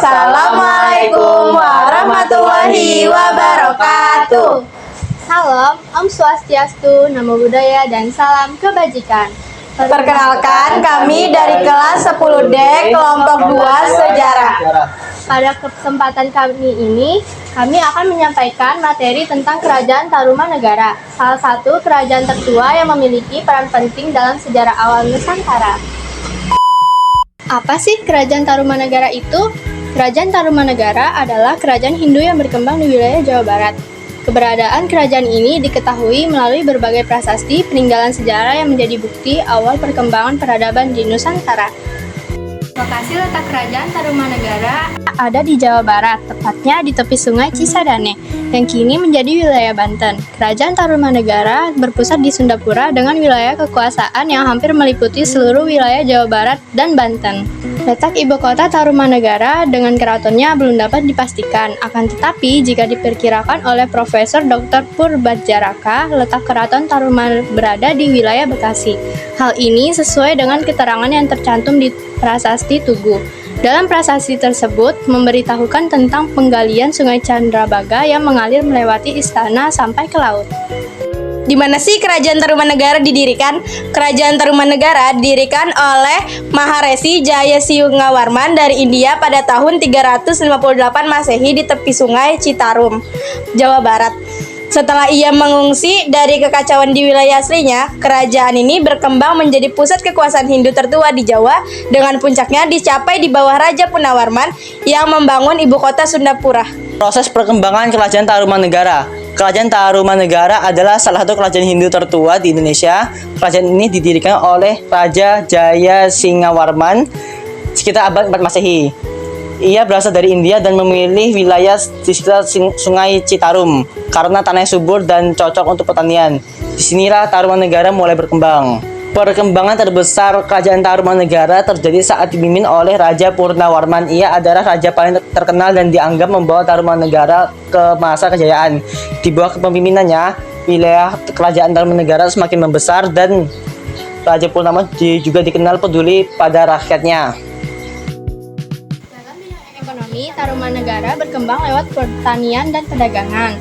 Assalamualaikum warahmatullahi wabarakatuh. Salam, Om Swastiastu, Namo Buddhaya, dan salam kebajikan. Perkenalkan, kami dari kelas 10D kelompok 2 Sejarah. Pada kesempatan kami ini, kami akan menyampaikan materi tentang Kerajaan Tarumanegara, salah satu kerajaan tertua yang memiliki peran penting dalam sejarah awal Nusantara. Apa sih Kerajaan Tarumanegara itu? Kerajaan Tarumanegara adalah kerajaan Hindu yang berkembang di wilayah Jawa Barat. Keberadaan kerajaan ini diketahui melalui berbagai prasasti peninggalan sejarah yang menjadi bukti awal perkembangan peradaban di Nusantara. Lokasi letak Kerajaan Tarumanegara ada di Jawa Barat, tepatnya di tepi Sungai Cisadane, yang kini menjadi wilayah Banten. Kerajaan Tarumanegara berpusat di Sundapura dengan wilayah kekuasaan yang hampir meliputi seluruh wilayah Jawa Barat dan Banten. Letak ibu kota Tarumanegara dengan keratonnya belum dapat dipastikan, akan tetapi jika diperkirakan oleh Profesor Dr. Purbadjaraka, letak keraton Taruman berada di wilayah Bekasi. Hal ini sesuai dengan keterangan yang tercantum di Prasasti Tugu. Dalam prasasti tersebut memberitahukan tentang penggalian Sungai Candrabaga yang mengalir melewati istana sampai ke laut. Di mana sih Kerajaan Tarumanegara didirikan? Kerajaan Tarumanegara didirikan oleh Maharesi Jayasingawarman dari India pada tahun 358 Masehi di tepi Sungai Citarum, Jawa Barat. Setelah ia mengungsi dari kekacauan di wilayah aslinya, kerajaan ini berkembang menjadi pusat kekuasaan Hindu tertua di Jawa, dengan puncaknya dicapai di bawah Raja Punawarman yang membangun ibu kota Sundapura. Proses perkembangan Kerajaan Tarumanegara. Kerajaan Tarumanegara adalah salah satu kerajaan Hindu tertua di Indonesia. Kerajaan ini didirikan oleh Raja Jayasingawarman sekitar abad 4 Masehi. Ia berasal dari India dan memilih wilayah di sekitar Sungai Citarum karena tanahnya subur dan cocok untuk pertanian. Disinilah Tarumanegara mulai berkembang. Perkembangan terbesar Kerajaan Tarumanegara terjadi saat dipimpin oleh Raja Purnawarman. Ia adalah raja paling terkenal dan dianggap membawa Tarumanegara ke masa kejayaan. Di bawah kepemimpinannya, wilayah Kerajaan Tarumanegara semakin membesar dan Raja Purnawarman juga dikenal peduli pada rakyatnya. Dalam bidang ekonomi, Tarumanegara berkembang lewat pertanian dan perdagangan.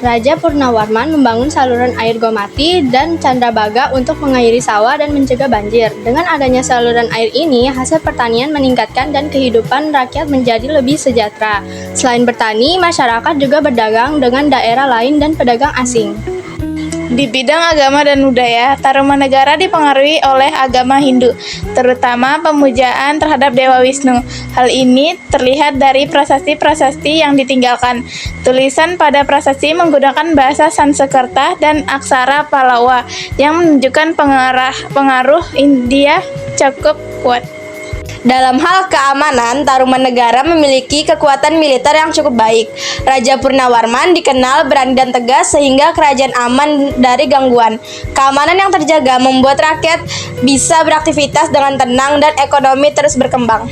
Raja Purnawarman membangun saluran air Gomati dan Candrabaga untuk mengairi sawah dan mencegah banjir. Dengan adanya saluran air ini, hasil pertanian meningkatkan dan kehidupan rakyat menjadi lebih sejahtera. Selain bertani, masyarakat juga berdagang dengan daerah lain dan pedagang asing. Di bidang agama dan budaya, Tarumanegara dipengaruhi oleh agama Hindu, terutama pemujaan terhadap Dewa Wisnu. Hal ini terlihat dari prasasti-prasasti yang ditinggalkan. Tulisan pada prasasti menggunakan bahasa Sanskerta dan aksara Pallava yang menunjukkan pengaruh India cukup kuat. Dalam hal keamanan, Tarumanegara memiliki kekuatan militer yang cukup baik. Raja Purnawarman dikenal berani dan tegas sehingga kerajaan aman dari gangguan. Keamanan yang terjaga membuat rakyat bisa beraktivitas dengan tenang dan ekonomi terus berkembang.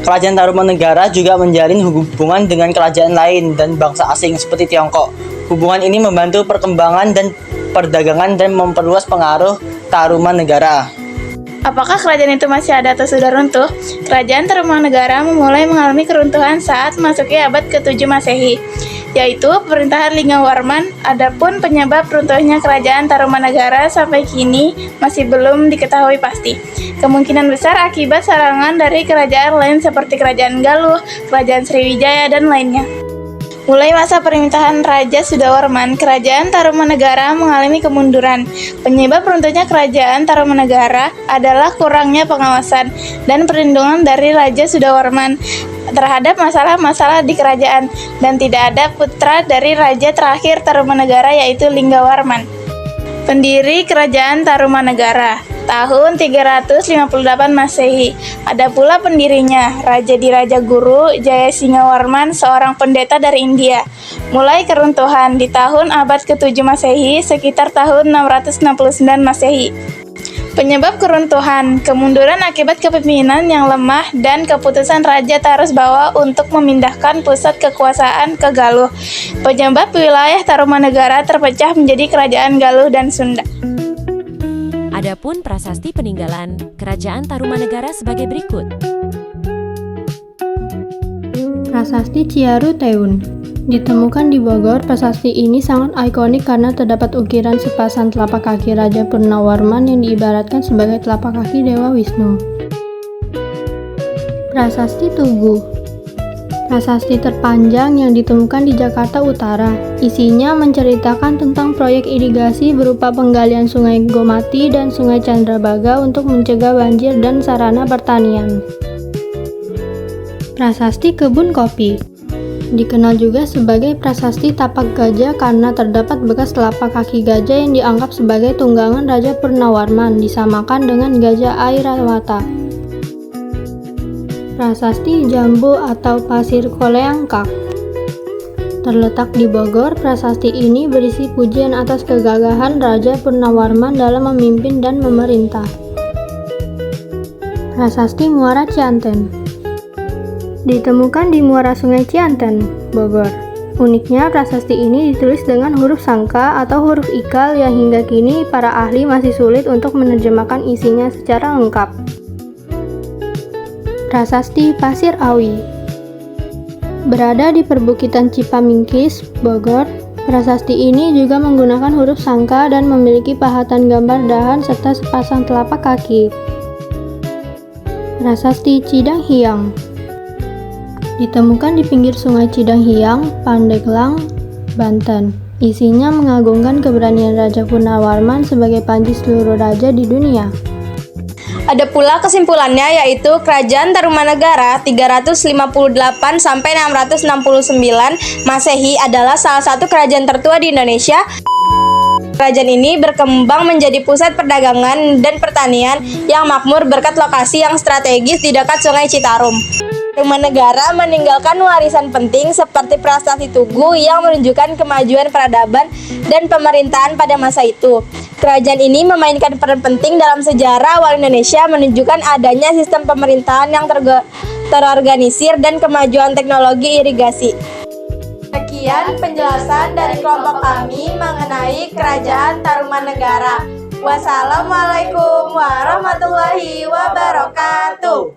Kerajaan Tarumanegara juga menjalin hubungan dengan kerajaan lain dan bangsa asing seperti Tiongkok. Hubungan ini membantu perkembangan dan perdagangan dan memperluas pengaruh Tarumanegara. Apakah kerajaan itu masih ada atau sudah runtuh? Kerajaan Tarumanegara mulai mengalami keruntuhan saat memasuki abad ke-7 Masehi, yaitu pemerintahan Linggawarman. Adapun penyebab runtuhnya kerajaan Tarumanegara sampai kini masih belum diketahui pasti. Kemungkinan besar akibat serangan dari kerajaan lain seperti Kerajaan Galuh, Kerajaan Sriwijaya, dan lainnya. Mulai masa pemerintahan Raja Sudawarman, kerajaan Tarumanegara mengalami kemunduran. Penyebab runtuhnya kerajaan Tarumanegara adalah kurangnya pengawasan dan perlindungan dari Raja Sudawarman terhadap masalah-masalah di kerajaan, dan tidak ada putra dari raja terakhir Tarumanegara yaitu Linggawarman. Pendiri Kerajaan Tarumanegara tahun 358 Masehi. Ada pula pendirinya, Raja Diraja Guru Jayasingawarman, seorang pendeta dari India. Mulai keruntuhan di tahun abad ke-7 Masehi sekitar tahun 669 Masehi. Penyebab keruntuhan, kemunduran akibat kepemimpinan yang lemah dan keputusan Raja Tarusbawa untuk memindahkan pusat kekuasaan ke Galuh. Penyebab wilayah Tarumanegara terpecah menjadi Kerajaan Galuh dan Sunda. Adapun prasasti peninggalan Kerajaan Tarumanegara sebagai berikut. Prasasti Ciaru Teun. Ditemukan di Bogor, prasasti ini sangat ikonik karena terdapat ukiran sepasang telapak kaki Raja Purnawarman yang diibaratkan sebagai telapak kaki Dewa Wisnu. Prasasti Tugu. Prasasti terpanjang yang ditemukan di Jakarta Utara. Isinya menceritakan tentang proyek irigasi berupa penggalian Sungai Gomati dan Sungai Candrabaga untuk mencegah banjir dan sarana pertanian. Prasasti Kebun Kopi. Dikenal juga sebagai Prasasti Tapak Gajah karena terdapat bekas telapak kaki gajah yang dianggap sebagai tunggangan Raja Purnawarman, disamakan dengan Gajah Airawata. Prasasti Jambu atau Pasir Koleangkak. Terletak di Bogor, prasasti ini berisi pujian atas kegagahan Raja Purnawarman dalam memimpin dan memerintah. Prasasti Muara Cianten. Ditemukan di muara Sungai Cianten, Bogor. Uniknya, prasasti ini ditulis dengan huruf sangka atau huruf ikal yang hingga kini para ahli masih sulit untuk menerjemahkan isinya secara lengkap. Prasasti Pasir Awi. Berada di perbukitan Cipamingkis, Bogor, prasasti ini juga menggunakan huruf sangka dan memiliki pahatan gambar dahan serta sepasang telapak kaki. Prasasti Cidang Hiang. Ditemukan di pinggir Sungai Cidang Hiang, Pandeglang, Banten. Isinya mengagungkan keberanian Raja Purnawarman sebagai panji seluruh raja di dunia. Ada pula kesimpulannya yaitu Kerajaan Tarumanegara 358 sampai 669 Masehi adalah salah satu kerajaan tertua di Indonesia. Kerajaan ini berkembang menjadi pusat perdagangan dan pertanian yang makmur berkat lokasi yang strategis di dekat Sungai Citarum. Tarumanegara meninggalkan warisan penting seperti prasasti Tugu yang menunjukkan kemajuan peradaban dan pemerintahan pada masa itu. Kerajaan ini memainkan peran penting dalam sejarah awal Indonesia, menunjukkan adanya sistem pemerintahan yang terorganisir dan kemajuan teknologi irigasi. Sekian penjelasan dari kelompok kami mengenai Kerajaan Tarumanegara. Wassalamualaikum warahmatullahi wabarakatuh.